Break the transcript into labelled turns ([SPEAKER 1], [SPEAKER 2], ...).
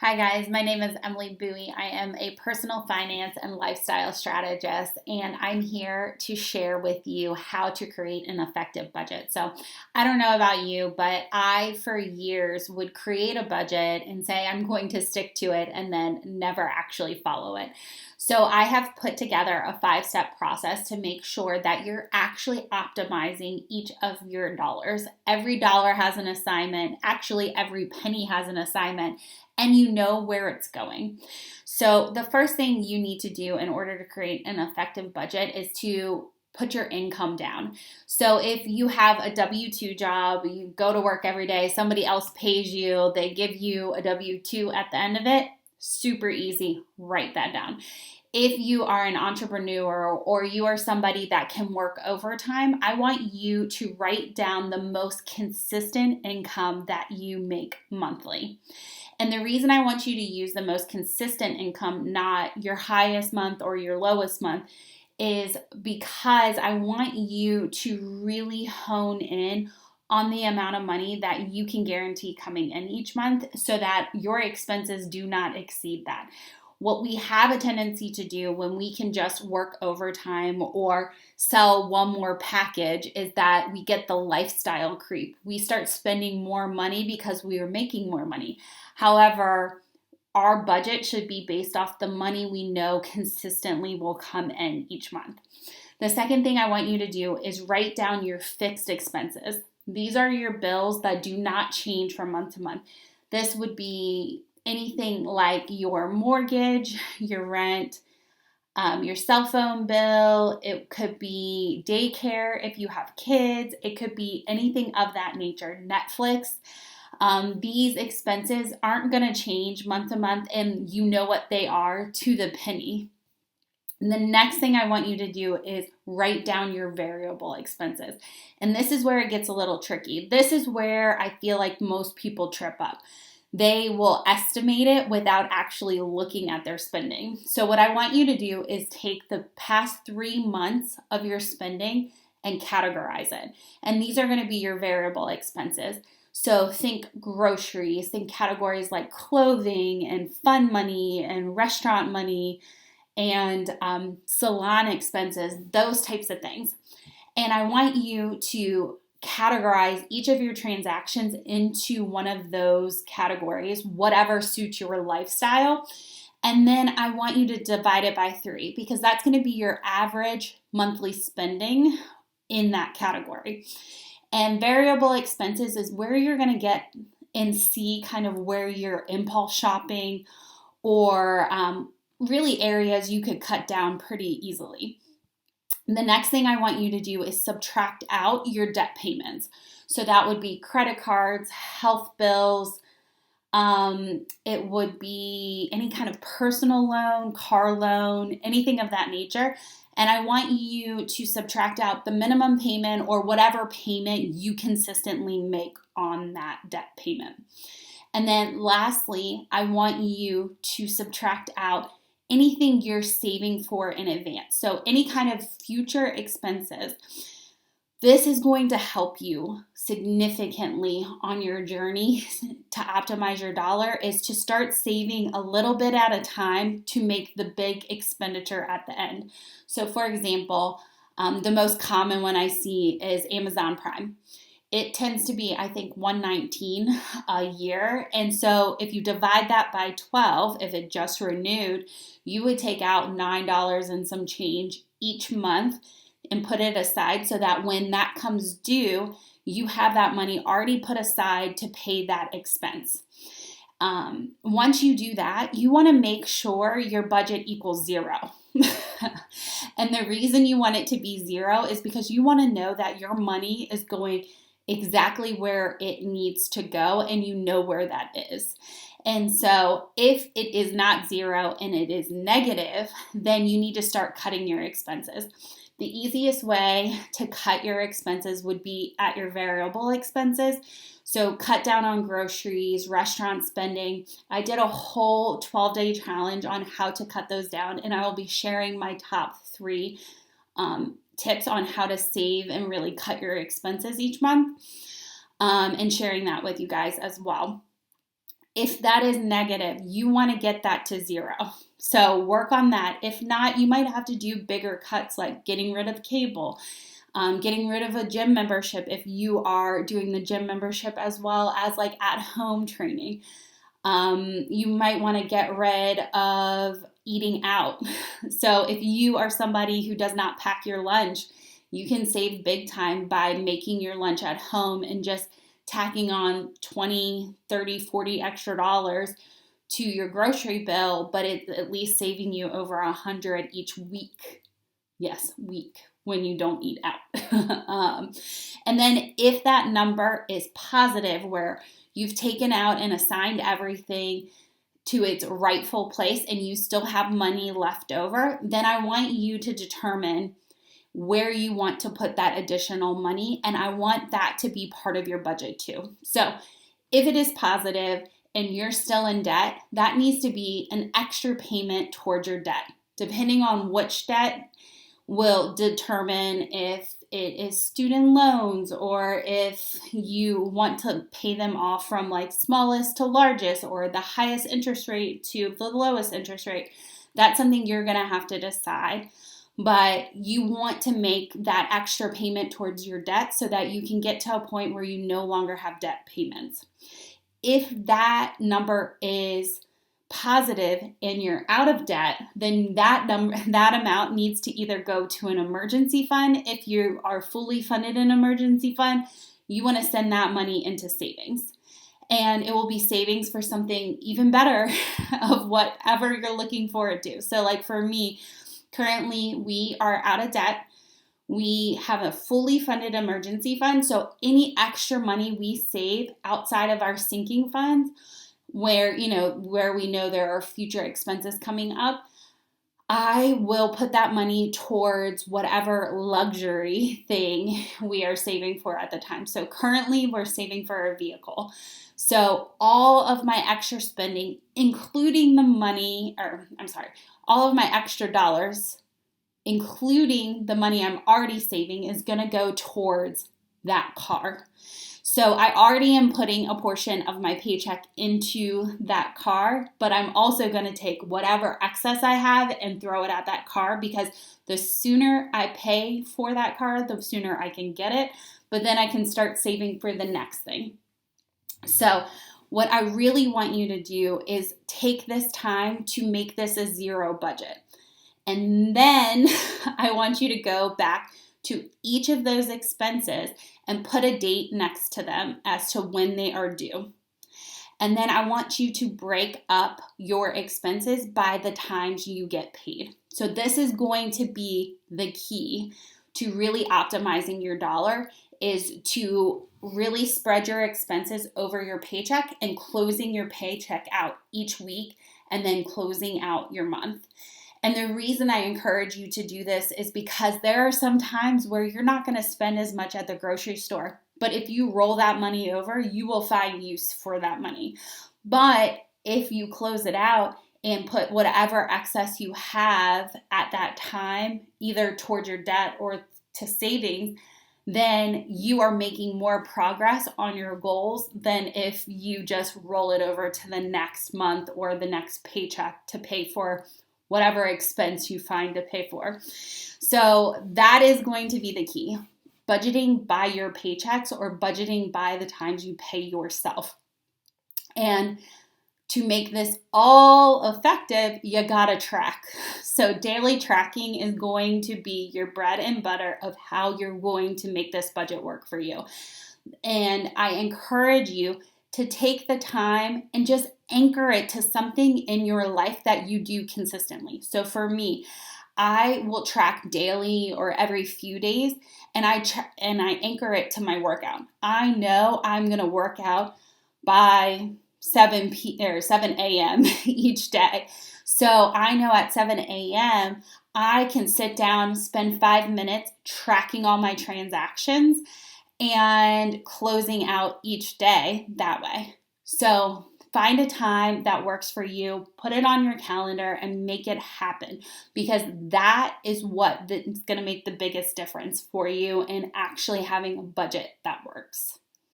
[SPEAKER 1] Hi guys, my name is Emily Bowie. I am a personal finance and lifestyle strategist, and I'm here to share with you how to create an effective budget. So, I don't know about you, but I, for years, would create a budget and say I'm going to stick to it and then never actually follow it. So, I have put together a 5 step process to make sure that you're actually optimizing each of your dollars. Every dollar has an assignment, actually, every penny has an assignment, and you know where it's going. So, the first thing you need to do in order to create an effective budget is to put your income down. So, if you have a W 2 job, you go to work every day, somebody else pays you, they give you a W 2 at the end of it, super easy, write that down. If you are an entrepreneur or you are somebody that can work overtime, I want you to write down the most consistent income that you make monthly. And the reason I want you to use the most consistent income, not your highest month or your lowest month, is because I want you to really hone in on the amount of money that you can guarantee coming in each month so that your expenses do not exceed that. What we have a tendency to do when we can just work overtime or sell one more package is that we get the lifestyle creep. We start spending more money because we are making more money. However, our budget should be based off the money we know consistently will come in each month. The second thing I want you to do is write down your fixed expenses. These are your bills that do not change from month to month. This would be anything like your mortgage, your rent, your cell phone bill. It could be daycare if you have kids. It could be anything of that nature. Netflix. These expenses aren't going to change month to month, and you know what they are to the penny. And the next thing I want you to do is write down your variable expenses. And this is where it gets a little tricky. This is where I feel like most people trip up. They will estimate it without actually looking at their spending. So what I want you to do is take the past 3 months of your spending and categorize it. And these are going to be your variable expenses. So think groceries, think categories like clothing and fun money and restaurant money and salon expenses, those types of things. And I want you to categorize each of your transactions into one of those categories, whatever suits your lifestyle. And then I want you to divide it by 3 because that's going to be your average monthly spending in that category. And variable expenses is where you're going to get and see kind of where you're impulse shopping or really areas you could cut down pretty easily. The next thing I want you to do is subtract out your debt payments. So that would be credit cards, health bills. It would be any kind of personal loan, car loan, anything of that nature. And I want you to subtract out the minimum payment or whatever payment you consistently make on that debt payment. And then lastly, I want you to subtract out anything you're saving for in advance. So any kind of future expenses. This is going to help you significantly on your journey to optimize your dollar is to start saving a little bit at a time to make the big expenditure at the end. So for example, the most common one I see is Amazon Prime. It tends to be, I think, $119 a year. And so if you divide that by 12, if it just renewed, you would take out $9 and some change each month and put it aside so that when that comes due, you have that money already put aside to pay that expense. Once you do that, you want to make sure your budget equals 0. And the reason you want it to be 0 is because you want to know that your money is going exactly where it needs to go and you know where that is. And so if it is not 0 and it is negative, then you need to start cutting your expenses. The easiest way to cut your expenses would be at your variable expenses. So cut down on groceries, restaurant spending. I did a whole 12-day challenge on how to cut those down, and I will be sharing my top 3 tips on how to save and really cut your expenses each month, and sharing that with you guys as well. If that is negative, you want to get that to zero. So work on that. If not, you might have to do bigger cuts like getting rid of cable, getting rid of a gym membership if you are doing the gym membership as well as like at home training. You might want to get rid of eating out. So if you are somebody who does not pack your lunch, you can save big time by making your lunch at home and just tacking on 20, 30, 40 extra dollars to your grocery bill, but it's at least saving you over 100 each week. Yes, week when you don't eat out. And then if that number is positive, where you've taken out and assigned everything to its rightful place and you still have money left over, then I want you to determine where you want to put that additional money, and I want that to be part of your budget too. So if it is positive and you're still in debt, that needs to be an extra payment towards your debt. Depending on which debt will determine if it is student loans or if you want to pay them off from like smallest to largest or the highest interest rate to the lowest interest rate. That's something you're going to have to decide. But you want to make that extra payment towards your debt so that you can get to a point where you no longer have debt payments. If that number is positive and you're out of debt, then that amount needs to either go to an emergency fund. If you are fully funded in an emergency fund, you want to send that money into savings. And it will be savings for something even better of whatever you're looking forward to. So like for me, currently, we are out of debt. We have a fully funded emergency fund. So any extra money we save outside of our sinking funds, where we know there are future expenses coming up, I will put that money towards whatever luxury thing we are saving for at the time. So currently, we're saving for a vehicle. So all of my extra spending, including all of my extra dollars, including the money I'm already saving, is going to go towards that car. So I already am putting a portion of my paycheck into that car, but I'm also going to take whatever excess I have and throw it at that car, because the sooner I pay for that car, the sooner I can get it, but then I can start saving for the next thing. So what I really want you to do is take this time to make this a zero budget. And then I want you to go back to each of those expenses and put a date next to them as to when they are due. And then I want you to break up your expenses by the times you get paid. So this is going to be the key to really optimizing your dollar, is to really spread your expenses over your paycheck and closing your paycheck out each week and then closing out your month. And the reason I encourage you to do this is because there are some times where you're not going to spend as much at the grocery store. But if you roll that money over, you will find use for that money. But if you close it out and put whatever excess you have at that time, either towards your debt or to savings, then you are making more progress on your goals than if you just roll it over to the next month or the next paycheck to pay for whatever expense you find to pay for. So that is going to be the key. Budgeting by your paychecks or budgeting by the times you pay yourself. And to make this all effective, you gotta track. So daily tracking is going to be your bread and butter of how you're going to make this budget work for you. And I encourage you to take the time and just anchor it to something in your life that you do consistently. So for me, I will track daily or every few days, and I anchor it to my workout. I know I'm going to work out by 7 a.m. each day. So I know at 7 a.m. I can sit down, spend 5 minutes tracking all my transactions and closing out each day that way. So find a time that works for you, put it on your calendar and make it happen, because that is what is going to make the biggest difference for you in actually having a budget that works.